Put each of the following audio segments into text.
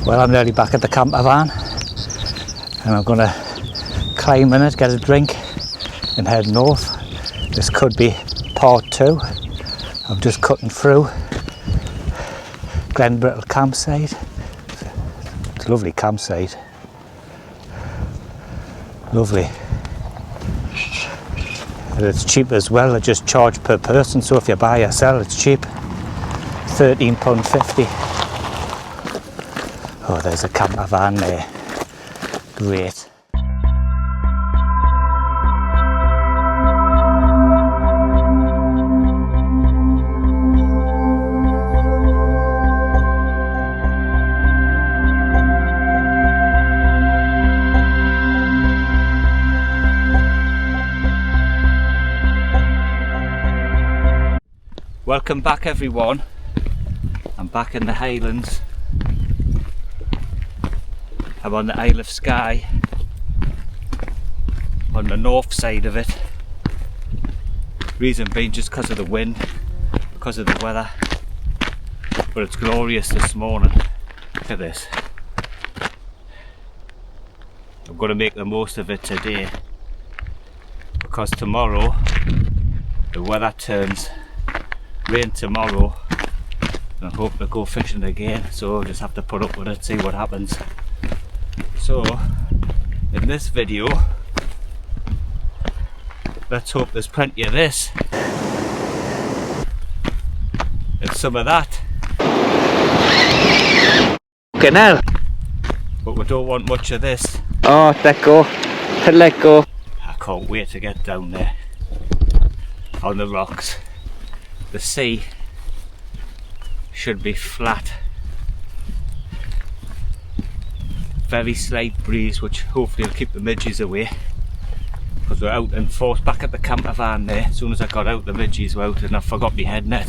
Well, I'm nearly back at the camper van and I'm going to climb in it, get a drink and head north. This could be part 2. I'm just cutting through Glenbrittle campsite. It's a lovely campsite. Lovely. And it's cheap as well, they just charge per person, so if you buy or sell it's cheap. £13.50. Oh, there's a camper van there. Great. Welcome back everyone. I'm back in the Highlands. I'm on the Isle of Skye, on the north side of it. Reason being just because of the wind, because of the weather. But it's glorious this morning. Look at this. I'm going to make the most of it today, because tomorrow the weather turns rain tomorrow and I hope to go fishing again, so I'll just have to put up with it, see what happens. So in this video, let's hope there's plenty of this and some of that. Okay now. But we don't want much of this. Oh, let go. Let go. I can't wait to get down there on the rocks. The sea should be flat. Very slight breeze, which hopefully will keep the midges away, because we're out and forth back at the camper van there. As soon as I got out, the midges were out and I forgot my head net.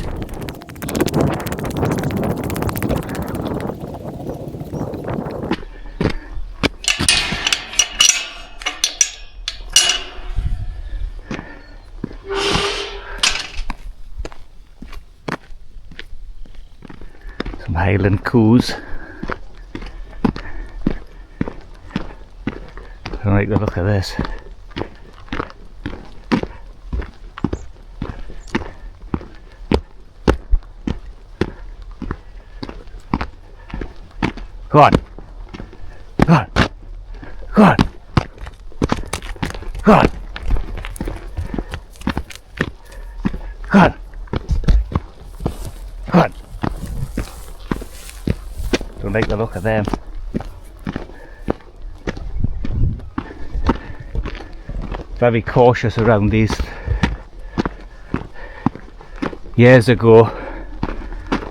Some Highland coos. I like the look of this. Go on. Go on. Go on. Go on. Go on. Go on. Don't like the look of them. Very cautious around these. Years ago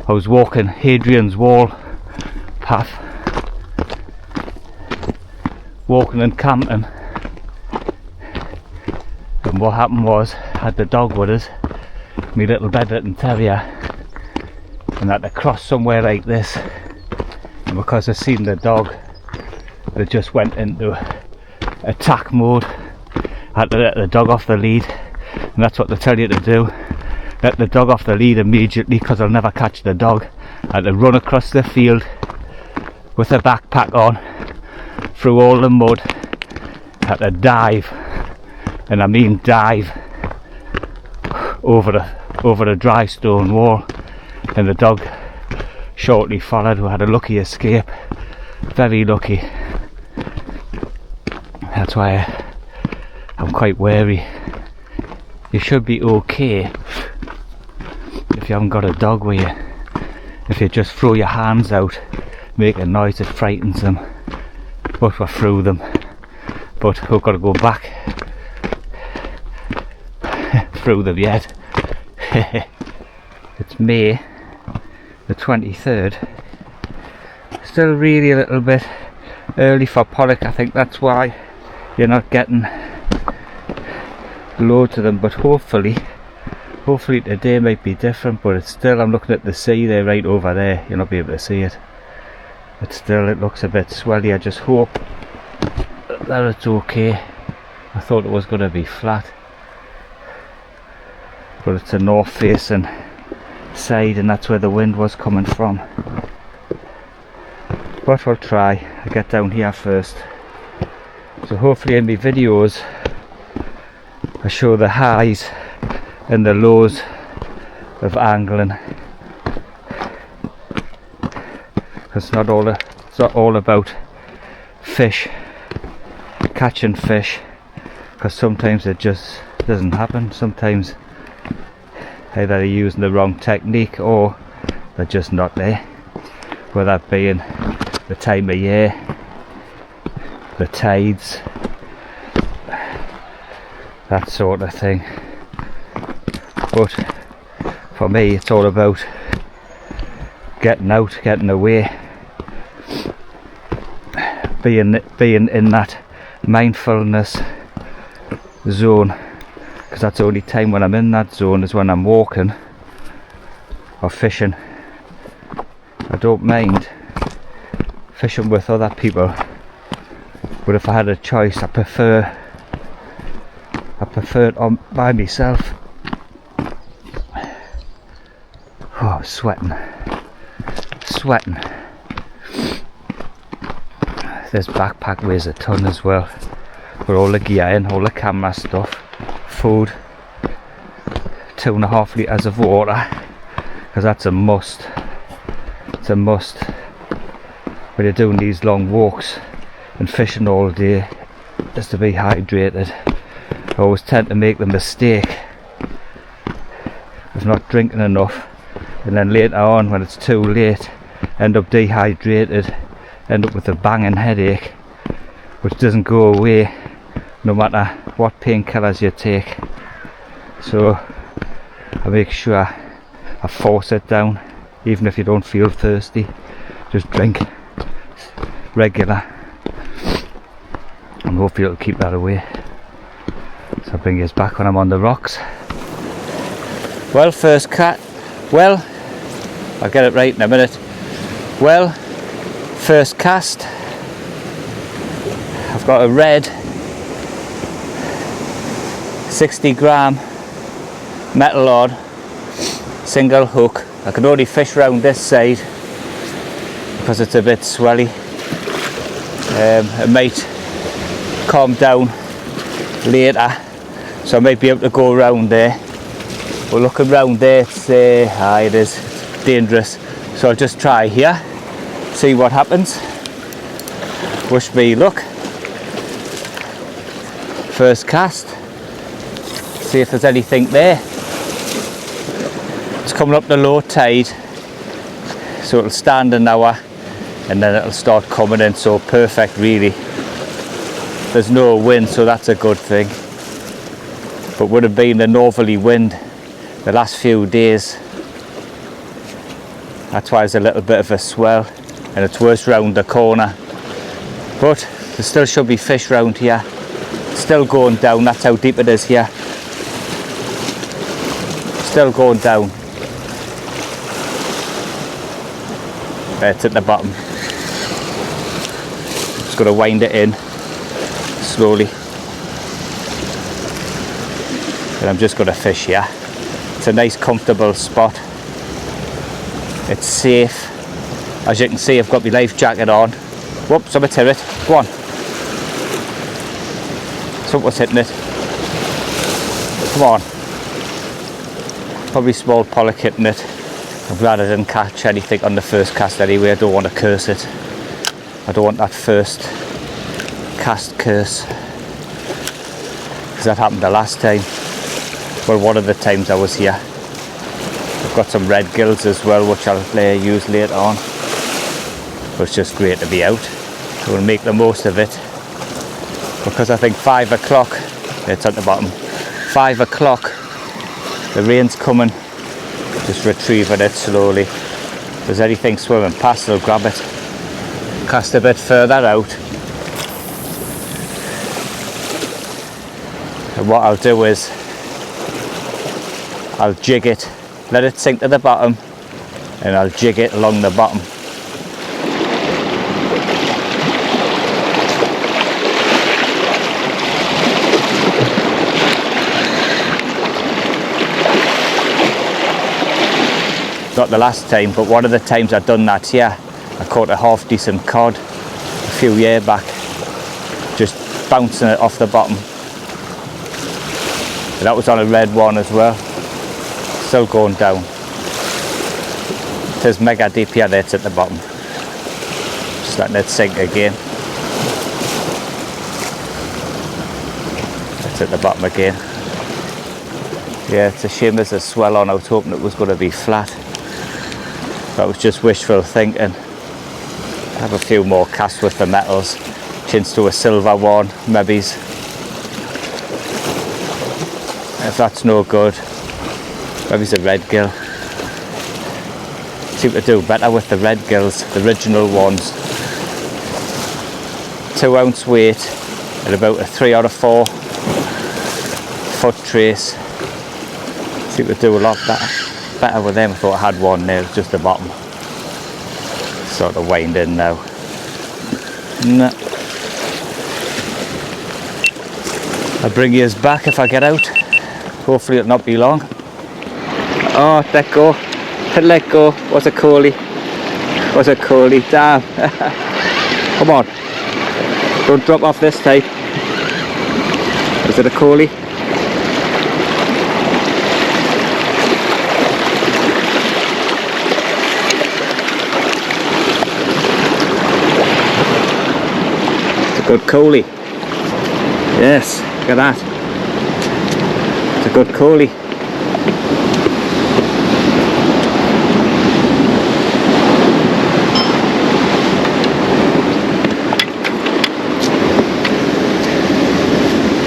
I was walking Hadrian's Wall path, walking and camping, and what happened was I had the dog with us, my little Bedlington Terrier, and I had to cross somewhere like this, and because I seen the dog, they just went into attack mode. I had to let the dog off the lead, and that's what they tell you to do. Let the dog off the lead immediately, because I'll never catch the dog. I had to run across the field with a backpack on, through all the mud. I had to dive, and I mean dive, over a dry stone wall, and the dog shortly followed. We had a lucky escape, very lucky. That's why I'm quite wary. You should be okay if you haven't got a dog with you. If you just throw your hands out, make a noise, it frightens them. But we're through them. But we've got to go back through them yet. It's May the 23rd. Still really a little bit early for Pollock. I think that's why you're not getting loads of them, but hopefully today might be different. But it's still, I'm looking at the sea there, right over there, you'll not be able to see it, but still it looks a bit swelly. I just hope that it's okay. I thought it was going to be flat, but it's a north facing side and that's where the wind was coming from. but we'll try. I'll get down here first. So hopefully in my videos I show the highs and the lows of angling, because it's not all about fish, catching fish, because sometimes it just doesn't happen. Sometimes either they're using the wrong technique or they're just not there, whether that being the time of year, the tides, that sort of thing. But for me it's all about getting out, getting away, being in that mindfulness zone, because that's the only time when I'm in that zone is when I'm walking or fishing. I don't mind fishing with other people, but if I had a choice, I prefer it on by myself. Oh, sweating. This backpack weighs a ton as well, for all the gear in, all the camera stuff, food, 2.5 litres of water, because that's a must. It's a must when you're doing these long walks and fishing all day, just to be hydrated. I always tend to make the mistake of not drinking enough, and then later on when it's too late end up dehydrated, end up with a banging headache which doesn't go away no matter what painkillers you take. So I make sure I force it down, even if you don't feel thirsty, just drink regular, and hopefully it'll keep that away. So I'll bring you back when I'm on the rocks. Well, first cat, well, I'll get it right in a minute. Well, first cast, I've got a red 60-gram metal rod, single hook. I can only fish round this side because it's a bit swelly. It might calm down later, so I might be able to go around there. But looking round there, it's it is dangerous. So I'll just try here, see what happens. Wish me luck. First cast. See if there's anything there. It's coming up the low tide, so it'll stand an hour and then it'll start coming in, so perfect really. There's no wind, so that's a good thing. But would have been a northerly wind the last few days. That's why there's a little bit of a swell, and it's worse round the corner. But there still should be fish round here. It's still going down, that's how deep it is here. Still going down. There, it's at the bottom. Just got to wind it in slowly. And I'm just going to fish here. It's a nice comfortable spot. It's safe. As you can see, I've got my life jacket on. Whoops, something's hit it. Go on. Something's hitting it. Come on. Probably small pollock hitting it. I'm glad I didn't catch anything on the first cast anyway. I don't want to curse it. I don't want that first cast curse, because that happened the last time. Well, one of the times I was here. I've got some red gills as well, which I'll use later on. But it's just great to be out. We'll make the most of it, because I think 5 o'clock, it's at the bottom, 5 o'clock, the rain's coming. Just retrieving it slowly. If there's anything swimming past, I'll grab it. Cast a bit further out. And what I'll do is I'll jig it, let it sink to the bottom, and I'll jig it along the bottom. Not the last time, but one of the times I've done that here, I caught a half decent cod a few years back, just bouncing it off the bottom. But that was on a red one as well, still going down. It is mega deep here, there it's at the bottom. Just letting it sink again. It's at the bottom again. Yeah, it's a shame there's a swell on. I was hoping it was going to be flat. That was just wishful thinking. Have a few more casts with the metals. Chance to a silver one, maybe. If that's no good, maybe it's a red gill. Seem to do better with the red gills, the original ones. 2 ounce weight at about a 3 or a 4 foot trace. Seem to do a lot better with them. I thought I had one there, just the bottom. Sort of wind in now. No. I'll bring yours back if I get out. Hopefully it'll not be long. Oh, let go. Let go. What's a collie? What's a collie? Damn. Come on. Don't drop off this time. Is it a collie? It's a good collie. Yes, look at that. It's a good collie.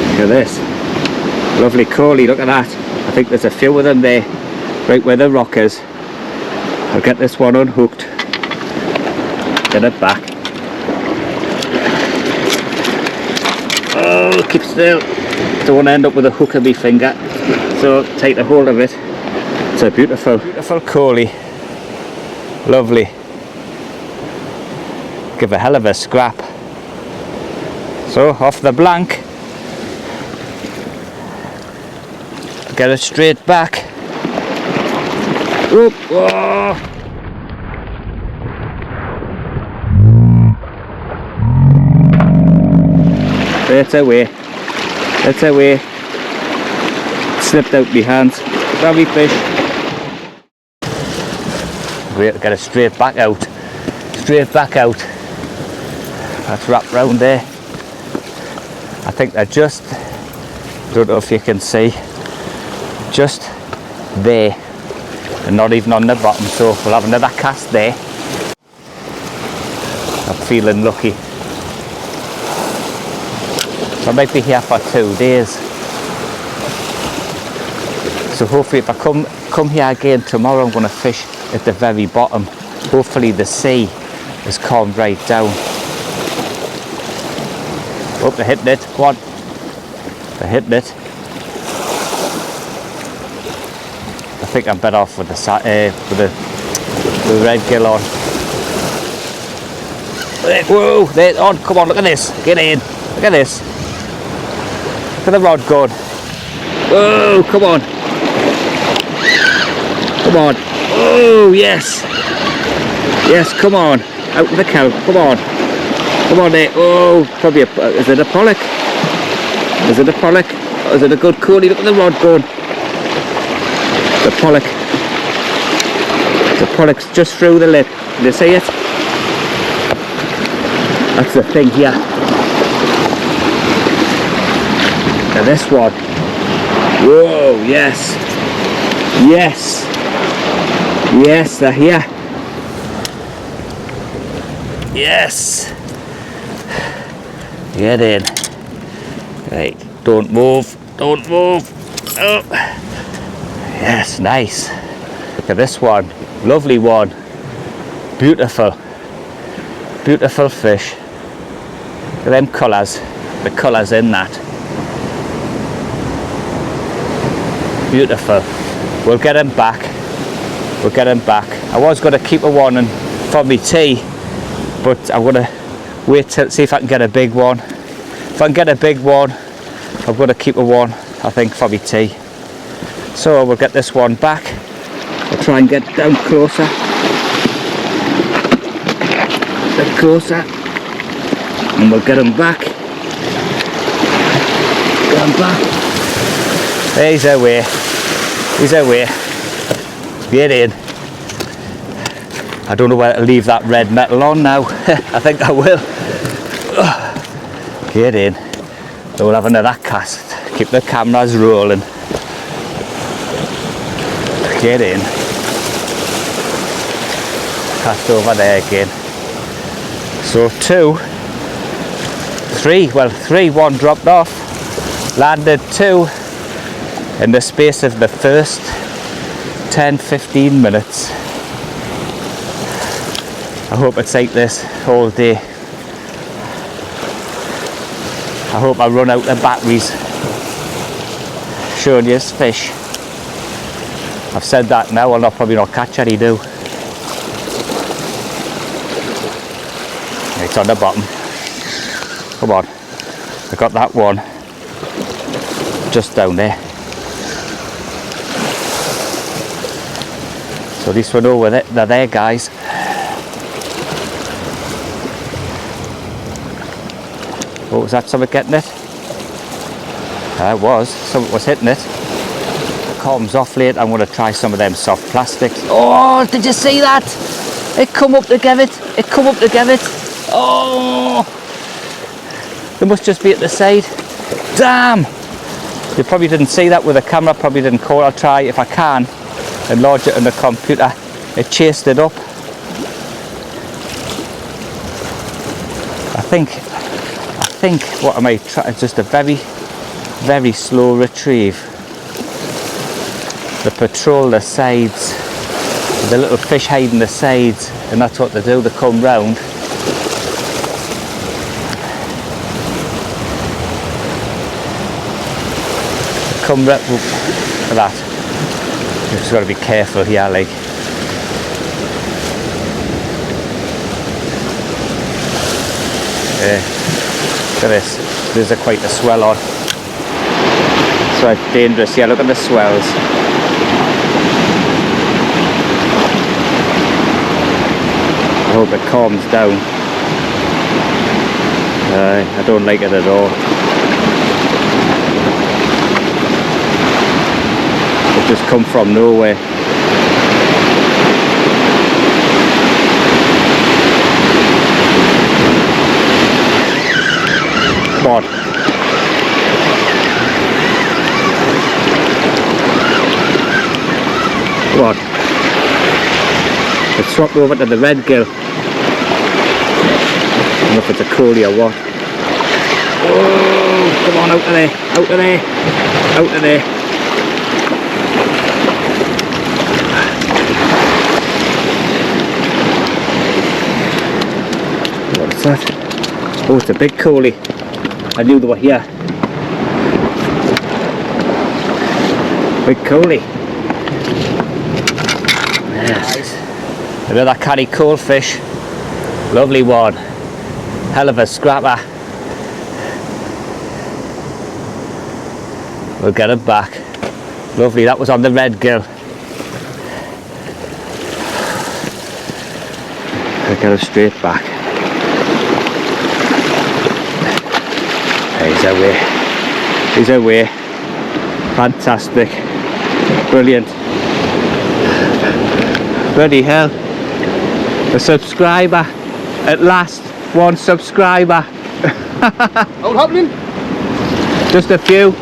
Look at this. Lovely collie, look at that. I think there's a few of them there, right where the rock is. I'll get this one unhooked. Get it back. Oh, keep still. Don't want to end up with a hook in my finger. So take a hold of it. It's a beautiful collie. Lovely. Give a hell of a scrap. So off the blank. Get it straight back. Oop, whoa. That's away. That's away. Slipped out my hands. Sorry, fish. Great to get it straight back out. Straight back out. That's wrapped round there. I think they're just, don't know if you can see, just there and not even on the bottom, so we'll have another cast there. I'm feeling lucky. I might be here for 2 days, so hopefully if I come here again tomorrow, I'm going to fish at the very bottom. Hopefully the sea has calmed right down. Oh, they're hitting it. Come on, they're hitting it. I think I'm better off with the red gill on. Whoa, they're on. Come on, look at this. Get in. Look at this. Look at the rod going. Whoa, come on. Come on. Oh, yes. Yes, come on. Out with the cow. Come on. Come on there. Oh, probably is it a Pollock? Is it a Pollock? Or is it a good collie? Look at the rod going. The Pollock. The Pollock's just through the lip. Can you see it? That's the thing here. And this one. Whoa, yes. Yes. Yes, they're here. Yes. Get in. Right, don't move. Don't move. Oh. Yes, nice. Look at this one. Lovely one. Beautiful. Beautiful fish. Look at them colours. The colours in that. Beautiful. We'll get him back. We'll get him back. I was going to keep a one and for me tea, but I'm going to wait till see if I can get a big one. If I can get a big one, I'm going to keep a one, I think, for me tea. So we'll get this one back. I'll try and get down closer. bit closer, and we'll get him back. Get him back. He's away. He's away. Get in. I don't know where to leave that red metal on now. I think I will. Get in. We'll have another cast. Keep the cameras rolling. Get in. Cast over there again. So 2, 3, well 3, 1 dropped off. Landed 2 in the space of the first 10-15 minutes. I hope it's like this all day. I hope I run out of batteries showing you fish. I've said that now, I'll probably not catch any do. It's on the bottom. Come on. I got that one just down there. So at least we know they're there, guys. Oh, was that something getting it? It was. Something was hitting it. Comms off late. I'm going to try some of them soft plastics. Oh, did you see that? It come up to give it. It come up to give it. Oh! They must just be at the side. Damn! You probably didn't see that with the camera. Probably didn't call. I'll try if I can enlarge it on the computer. It chased it up. I think what I might try is just a very slow retrieve. They patrol the sides, the little fish hiding the sides, and that's what they do. They come round. Come round. Look at that. You've just got to be careful here, like. Yeah. Look at this. There's quite a swell on. So it's dangerous. Yeah, look at the swells. I hope it calms down. I don't like it at all. It just come from nowhere. Come on. Come on. It's swapped over to the red gill. I don't know if it's a coolie or what. Oh, come on, out of there, out of there, out of there. What's that? Oh, it's a big coolie. I knew they were here. Big coolie. Yes. Another canny coal fish. Lovely one. Hell of a scrapper. We'll get it back. Lovely, that was on the red gill. I'll get it straight back. He's away. He's away. Fantastic. Brilliant. Bloody hell. A subscriber. At last. 1 subscriber. What's happening? Just a few.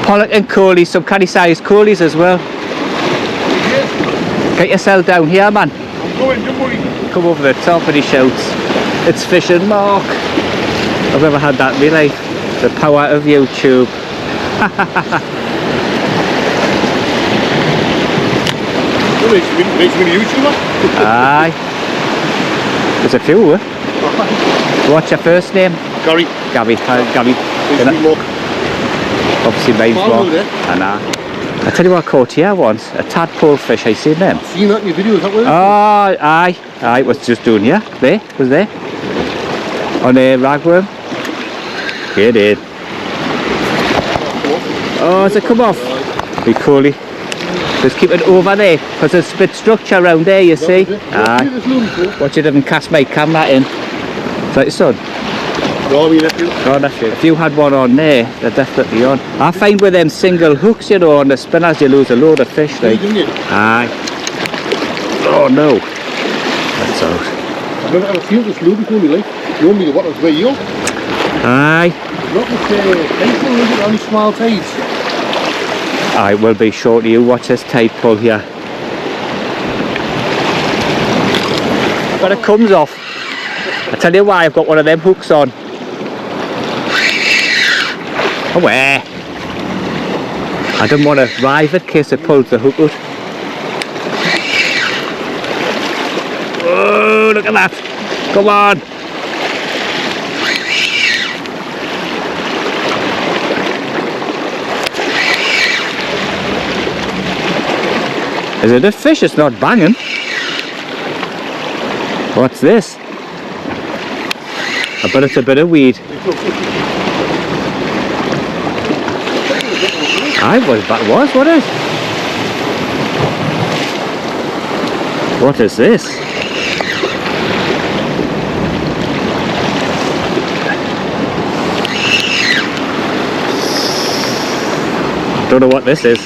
Pollock and coolies, some canny sized coolies as well. Yes. Get yourself down here, man. I'm going, don't worry. Come over the top and he shouts, "It's fishing, Mark." I've never had that in my life. The power of YouTube. Makes me a YouTuber. Aye. There's a few, eh? What's your first name? Gary. Gabby. Gabby. Obviously mine's Mark. And I tell you what I caught here once, a tadpole fish. I seen them. I've seen that in your video, is that what it is? Oh, aye. Aye, was just doing here. There, was there. On a ragworm. Get in. Oh, has it come off? Be coolie. Just keep it over there, because there's a bit of structure around there, you see. Aye. Watch it even cast my camera in. Is that your son? No, me nephew. Oh, that's it. If you had one on there, they're definitely on. I find with them single hooks, you know, on the spinners, you lose a load of fish. Like. Aye. Oh no. That's out. I've never ever seen this loop before in my life. Normally the water's way up. Aye. Not with anything, is it? Only small tides. I will be short of you. Watch this tide pull here. But it comes off. I tell you why, I've got one of them hooks on. Away. I didn't want to rive it in case it pulls the hook out. Oh, look at that. Come on. Is it a fish? It's not banging. What's this? I bet it's a bit of weed. What is? What is this? Don't know what this is.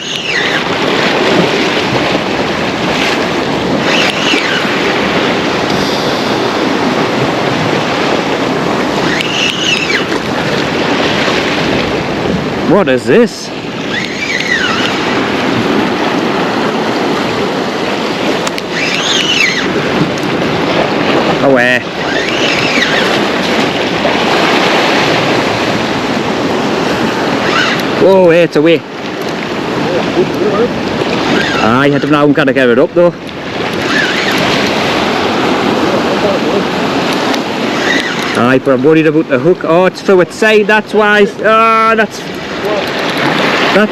What is this? Away. Whoa, hey, it's away. Aye, I don't know how I'm gonna get it up though. Aye, but I'm worried about the hook. Oh, it's through its side, that's why. Oh, that's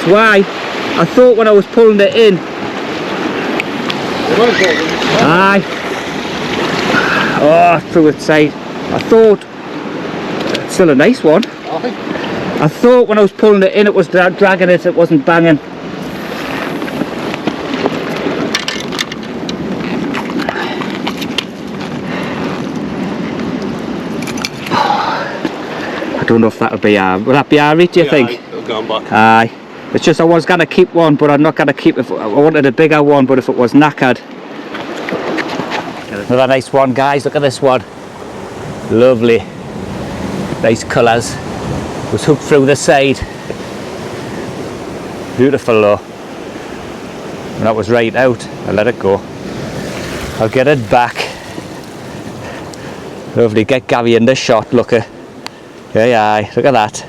why. I thought when I was pulling it in. Aye. Oh, through its side. I thought. It's still a nice one. I thought when I was pulling it in it was dragging it, it wasn't banging. I don't know if that'll be will that be alright, do you think? It'll go back. Aye. It's just I was going to keep one, but I'm not going to keep it. I wanted a bigger one, but if it was knackered. Another nice one, guys. Look at this one. Lovely. Nice colours. Was hooked through the side. Beautiful though. And that was right out. I let it go. I'll get it back. Lovely. Get Gary in the shot. Look at. Yeah, look at that.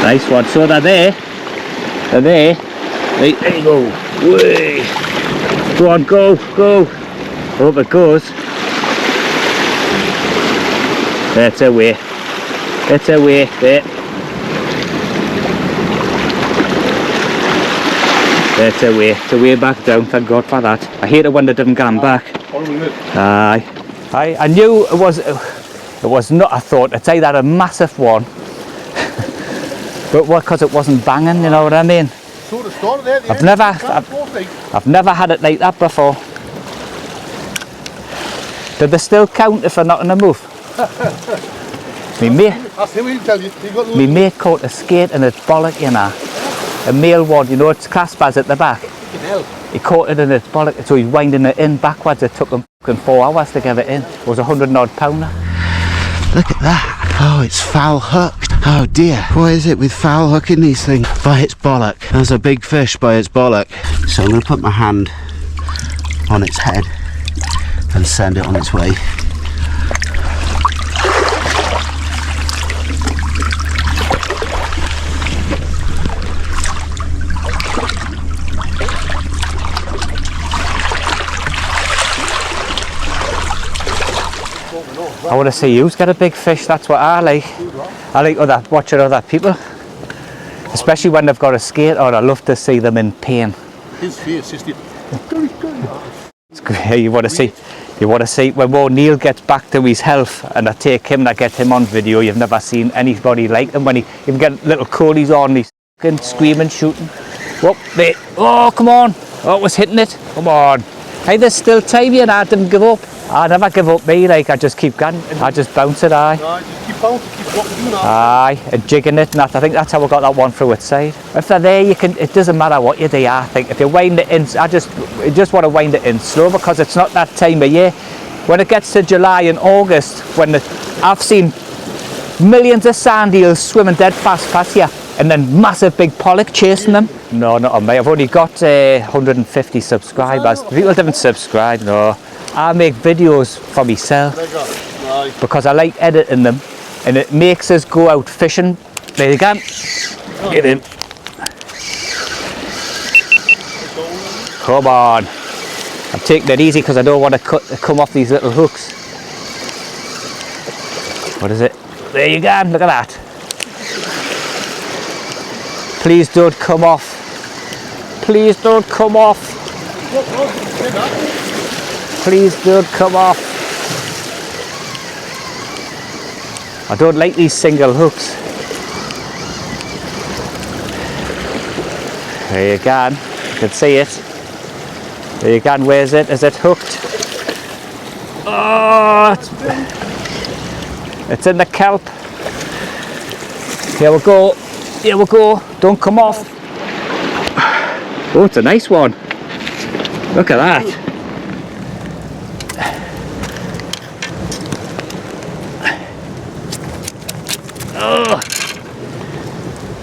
Nice one. So they're there. They're there. Right, there you go. Way. Go on, go. Hope it goes. That's away. That's away. There. That's away. It's away back down. Thank God for that. I hate it when they didn't come back. Aye. I knew it was not. I thought it's either a massive one, but what? Because it wasn't banging. You know what I mean? So the start there. I've never had it like that before. Did they still count if they're not in a move? Me mate caught a skate and it's Pollock, you know. A male one, you know, it's claspers at the back. He caught it in its Pollock, so he's winding it in backwards. It took him 4 hours to get it in. It was a 100-odd pounder. Look at that. Oh, it's foul hooked. Oh dear. What is it with foul hooking these things? By its bollock. There's a big fish by its bollock. So I'm going to put my hand on its head and send it on its way. I want to see you get a big fish. That's what I like. I like watching other people, especially when they've got a skate on. I love to see them in pain. His face, just You want to see You want to see when Neil gets back to his health, and I take him and I get him on video. You've never seen anybody like him when he even get little coolies on, he's fucking screaming, shooting. Whoop, there. Oh, come on. Oh, it was hitting it. Come on. Hey, there's still time here and I didn't give up. I never give up me, like I just keep going. I just bounce it, aye. Aye, just keep bouncing, keep what you're doing. Aye, and jigging it, and that. I think that's how I got that one through its side. If they're there, you can. It doesn't matter what you do. I think if you wind it in, I just want to wind it in slow because it's not that time of year. When it gets to July and August, I've seen millions of sand eels swimming dead fast past here, and then massive big pollock chasing them. No, not on me. I've only got 150 subscribers. People haven't subscribed. No, I make videos for myself because I like editing them, and it makes us go out fishing. There you go. Get in. Come on. I'm taking it easy because I don't want to come off these little hooks. What is it? There you go. Look at that. Please don't come off. Please don't come off. Please don't come off. I don't like these single hooks. There you go. You can see it. There you go. Where's it? Is it hooked? Oh, it's in the kelp. Here we go. Here we go. Don't come off. Oh, it's a nice one. Look at that. Oh,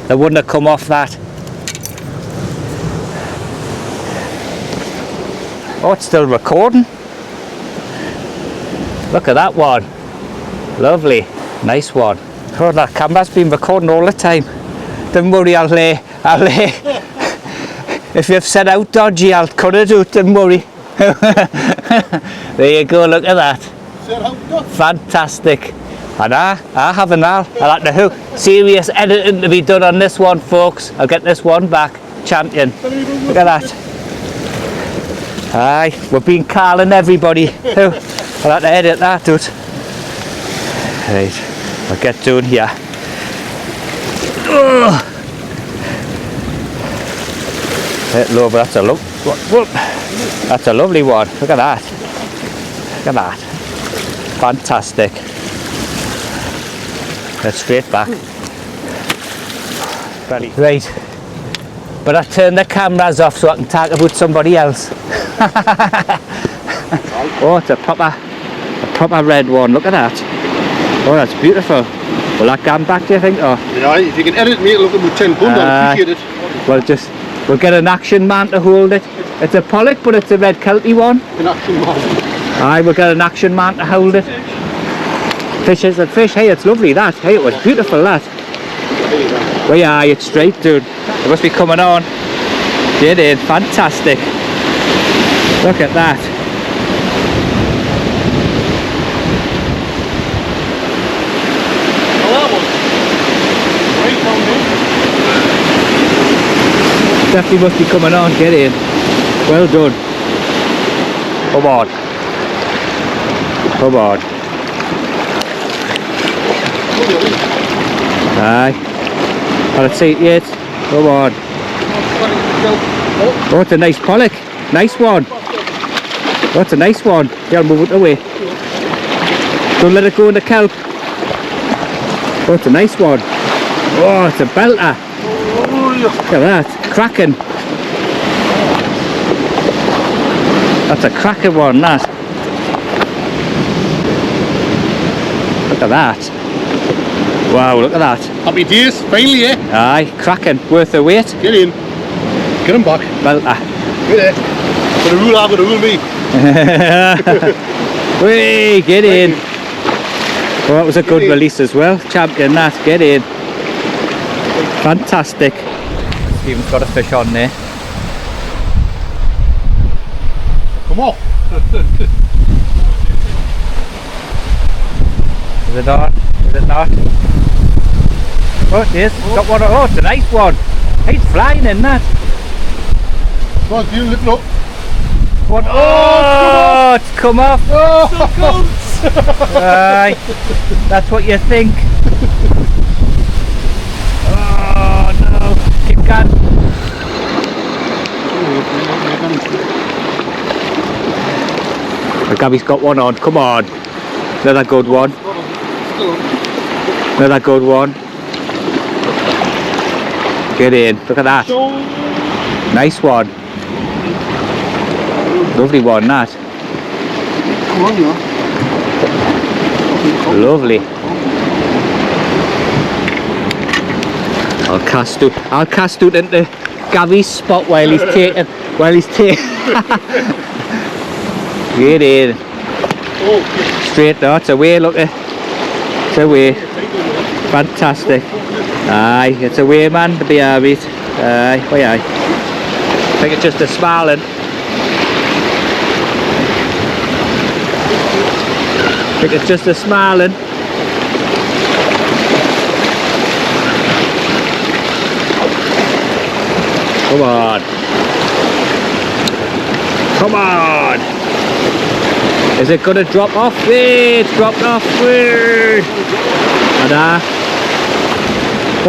they wouldn't have come off that. Oh, it's still recording. Look at that one. Lovely. Nice one. Oh, that camera's been recording all the time. Don't worry, I'll if you've said out dodgy, I'll cut it out, don't worry. There you go, look at that. Fantastic. And I have an I like the hook. Serious editing to be done on this one, folks. I'll get this one back. Champion. Look at that. Aye, we've been calling everybody. I'll have to edit that, dude. Right, I'll get down here. Look, that's a look. That's a lovely one. Look at that. Look at that. Fantastic. Let's straight back. Right. But I turned the cameras off so I can talk about somebody else. Oh, it's a proper red one. Look at that. Oh, that's beautiful. Will that come back, do you think? Oh. Yeah, if you can edit me, look at about 10 pounds, I'd appreciate it. We'll get an action man to hold it. It's a pollock, but it's a red kelpie one. An action man. Aye, we'll get an action man to hold it. Fish is a fish. Hey, it's lovely that. Hey, it was beautiful that. Well, yeah, it's straight, dude. It must be coming on. Get in. Fantastic. Look at that. Definitely must be coming on. Get in. Well done. Come on. Come on. Aye. Can't see it yet. Come on. Oh, it's a nice pollock. Nice one. Oh, it's a nice one. Yeah, I'll move it away. Don't let it go in the kelp. Oh, it's a nice one. Oh, it's a belter. Look at that. Cracking. That's a cracking one, that. Look at that. Wow, look at that. Happy days, finally, eh? Aye, cracking. Worth the wait. Get in. Get him back. Belter. Get in. Gonna rule out, gonna rule me. Whee, get in. Well, that was a good release as well. Champion that. Get in. Fantastic. Stephen's got a fish on there. Come on. Is it on? Is it not? Oh, it is. Got one. Oh, it's a nice one. He's flying in that. Come on, Stephen, lift it up. What? Oh, it's come off. Aye, that's what you think. Oh no, keep going. Gabby's got one on, come on. Another good one. Another good one. Get in, look at that. Nice one. Lovely one, that. Lovely. I'll cast it into Gabby's spot while he's taking. Get in. Straight now, it's away, look at. It's away. Fantastic. Aye, it's away, man, to be harried. Aye, why aye. I think it's just a smiling. I think it's just a smiling. Come on. Come on. Is it going to drop off? It's dropped off.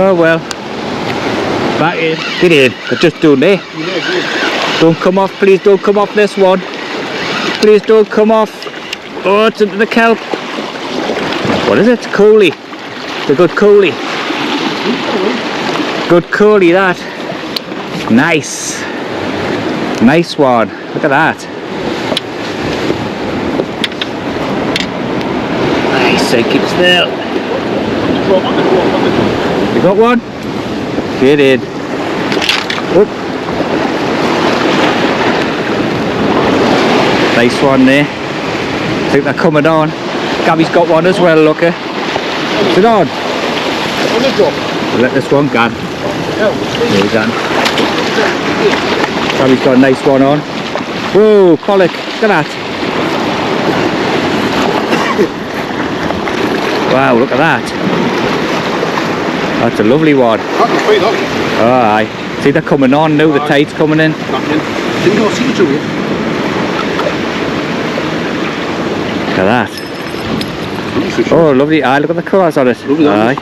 Oh well. Back in. Get in. They're just doing there. Don't come off, please. Don't come off this one. Please don't come off. Oh, it's into the kelp. What is it? Coolie. It's a good coolie. Good coolie, that. Nice. Nice one. Look at that. Nice. Keep still. You got one? Get in. Whoop. Nice one there. I think they're coming on. Gabby's got one as well, look. Is it on? We'll let this one go. There we go. Gabby's got a nice one on. Whoa, Pollock, look at that. Wow, look at that. That's a lovely one. Oh, aye. See, they're coming on now, the tide's coming in. Look at that. Oh, lovely. Aye, look at the colours on it. Aye.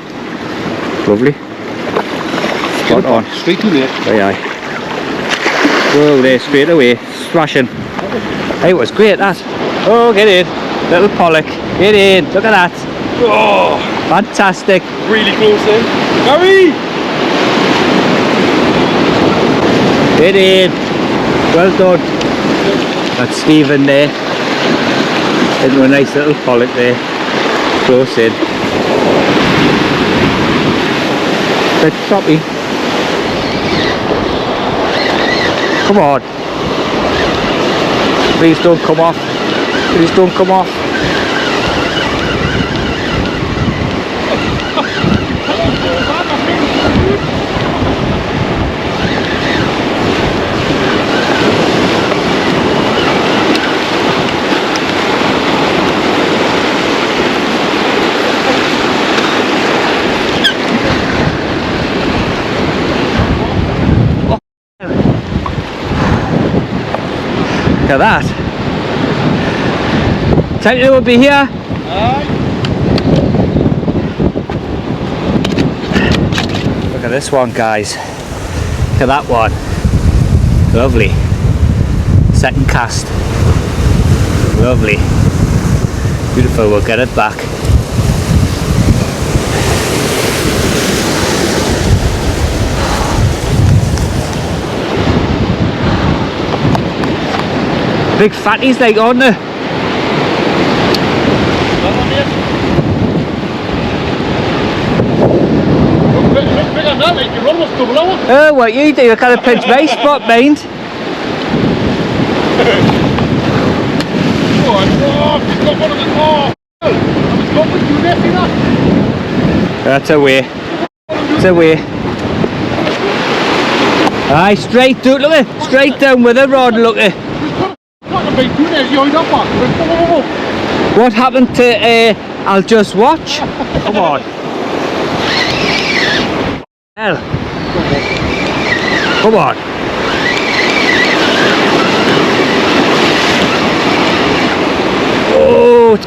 Lovely. Spot on. Straight to there. Aye, aye. Whoa, there, straight away. Smashing. Hey, it was great, that. Oh, get in. Little Pollock. Get in. Look at that. Oh, fantastic. Really close in. Gary! Get in. Well done. That's Stephen there. Into a nice little Pollock there. Close in. Bit choppy. Come on. Please don't come off. Please don't come off. Look at that. Tell you we'll be here. Look at this one, guys. Look at that one. Lovely. Second cast. Lovely. Beautiful, we'll get it back. Big fatties like, aren't they? Oh, what you do? I can't pinch my spot, mind. That's away. It's away. Aye, straight down, look at straight down with the rod, look at. What happened to I'll just watch? Come on. Hell. Come on.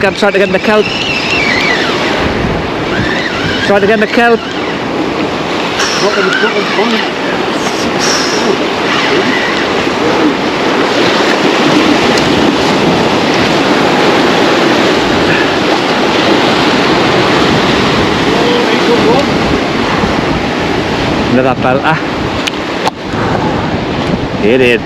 I'm trying to get in the kelp. Trying to get in the kelp. Another belter. It is.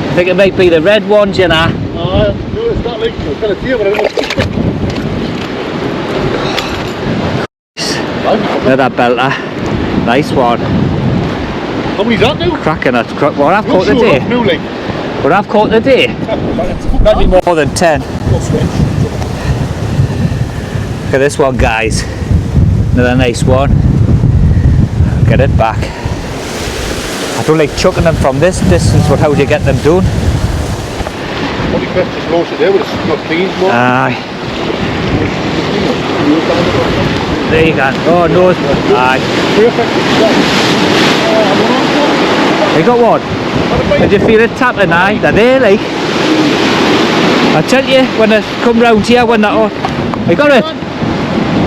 I think it might be the red ones, you know. No, it's not like it's got a tail, but Another belter. Nice one. how many's that now? Cracking it. What I've caught today. New like. What I've caught today. Might be more than 10. Look at this one, guys. Another nice one. Get it back. I don't like chucking them from this distance, but how do you get them done? Only best just launch it there with a clean one. Aye. There you go. Oh no. Aye. You got one? Did you feel it tapping? Aye. They're there, like. I tell you, when they come round here, when that. Oh, you got it?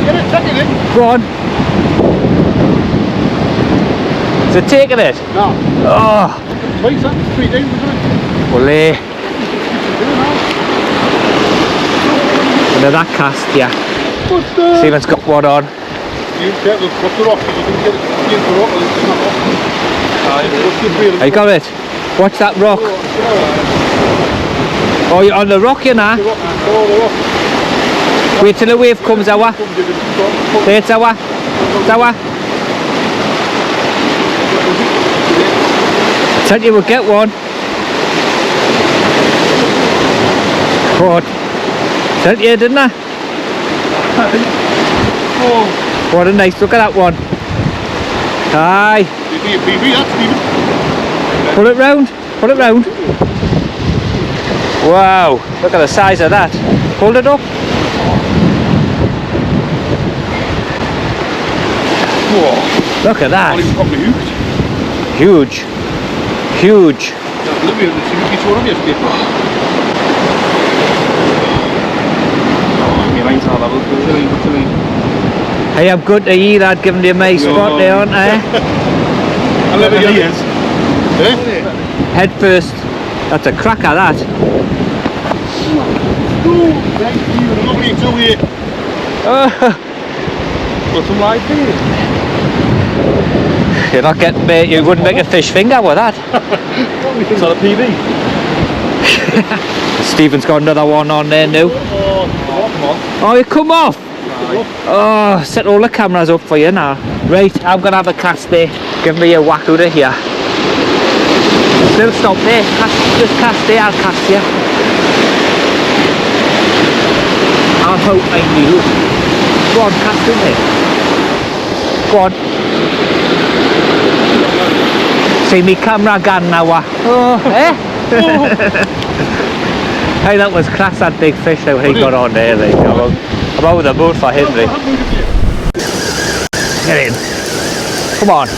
Get it, take it in. Go on. Is it taking it? No. Oh. Twice that, 3 days, isn't it? Ole. Another cast, yeah. What's the... Stephen's got one on. You get the rock, you can get it into the rock and it's not off. You got it? Watch that rock. Oh, you're on the rock, you know. Wait till the wave comes, our. There, it's our. It's our. Said you would get one. Caught. Said you, didn't I? Oh. What a nice look at that one. Aye. Pull it round. Pull it round. Wow. Look at the size of that. Hold it up. Whoa. Look at that. Probably hooked. Huge. Huge. Hey, I'm good to eat. I'd given you my spot there, aren't I? I'll never get it. Head first. That's a cracker, that. Thank you. Lovely to you. Got some live here. You're not getting me. You wouldn't make a fish finger with that. It's on a PB. Stephen's got another one on there now. Oh, you come off. Oh, set all the cameras up for you now. Right, I'm gonna have a cast there. Give me a whack out of here. Still stop there. Just cast there. I'll cast you. I'll hope I knew. Go on, cast in there. Go on. See me camera gun now. Oh, eh? Hey, that was class, that big fish that he got on there. Like, I'm over the moon for him. Like. Get in. Come on.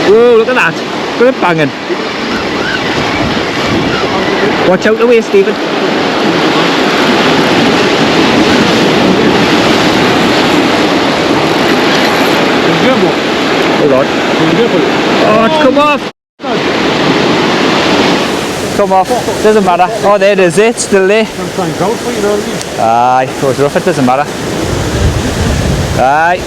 Whoa, look at that. Look at it banging. Watch out the way, Stephen. Hold on. Oh, it's come off. Come off. Doesn't matter. Oh, there it is. It's still there. Aye, it was rough. It doesn't matter. Aye.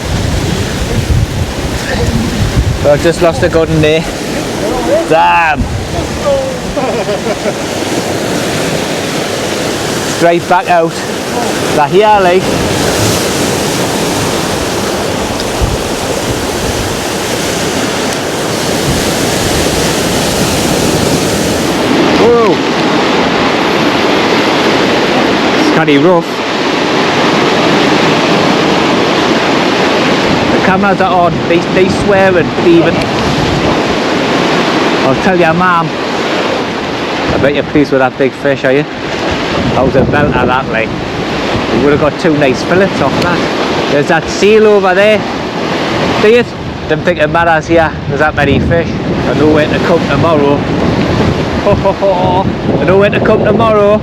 I've just lost a good one there. Damn. Straight back out. That here, like. Whoa! It's kind of rough. The cameras are on. They swearing, Stephen. I'll tell your mum. I bet you're pleased with that big fish, are you? That was a belter, that, like. We would have got 2 nice fillets off that. There's that seal over there. See it? Didn't think it matters here. There's that many fish. I know where to come tomorrow. I know when to come tomorrow.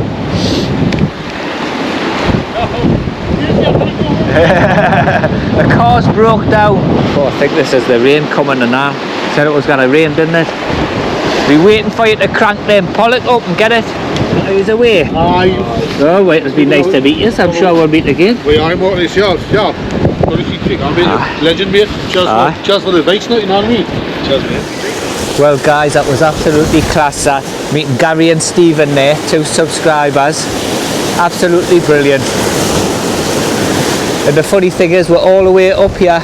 The car's broke down. Oh, I think this is the rain coming in now. Said it was going to rain, didn't it? Be waiting for you to crank them Pollock up and get it. He's away. Aye. Oh, wait, it's been nice to meet you. So I'm sure we'll meet again. We are more this year. Yeah. Legend, mate. Cheers for the advice, you know what I mean? Cheers, mate. Well, guys, that was absolutely class. That meeting Gary and Stephen there, 2 subscribers. Absolutely brilliant. And the funny thing is, we're all the way up here,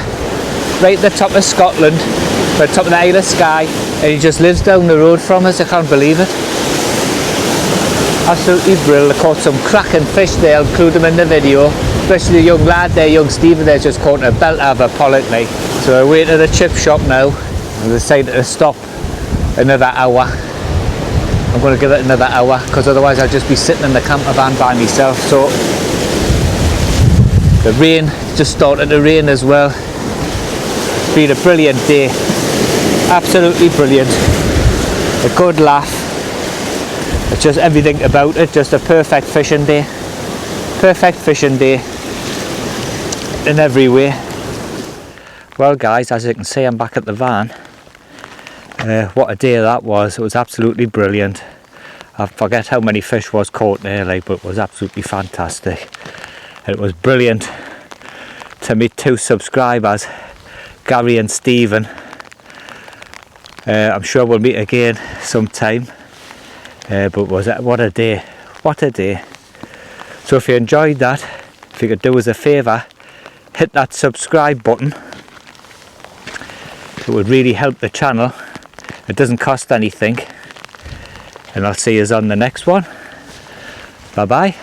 right at the top of Scotland, at the top of the Isle of Skye, and he just lives down the road from us. I can't believe it. Absolutely brilliant. I caught some cracking fish there. I'll include them in the video. Especially the young lad there, young Stephen there, just caught a belt out of a Pollock, like. So we're waiting at a chip shop now. I decided to stop another hour. I'm going to give it another hour, because otherwise I'll just be sitting in the camper van by myself. So the rain just started to rain as well. It's been a brilliant day. Absolutely brilliant. A good laugh. It's just everything about it, just a perfect fishing day. Perfect fishing day in every way. Well, guys, as you can see, I'm back at the van. What a day that was. It was absolutely brilliant. I forget how many fish was caught there, like, but it was absolutely fantastic. It was brilliant to meet 2 subscribers, Gary and Stephen. I'm sure we'll meet again sometime. But what a day, what a day. So if you enjoyed that, if you could do us a favour, hit that subscribe button. It would really help the channel. It doesn't cost anything. And I'll see you on the next one. Bye bye.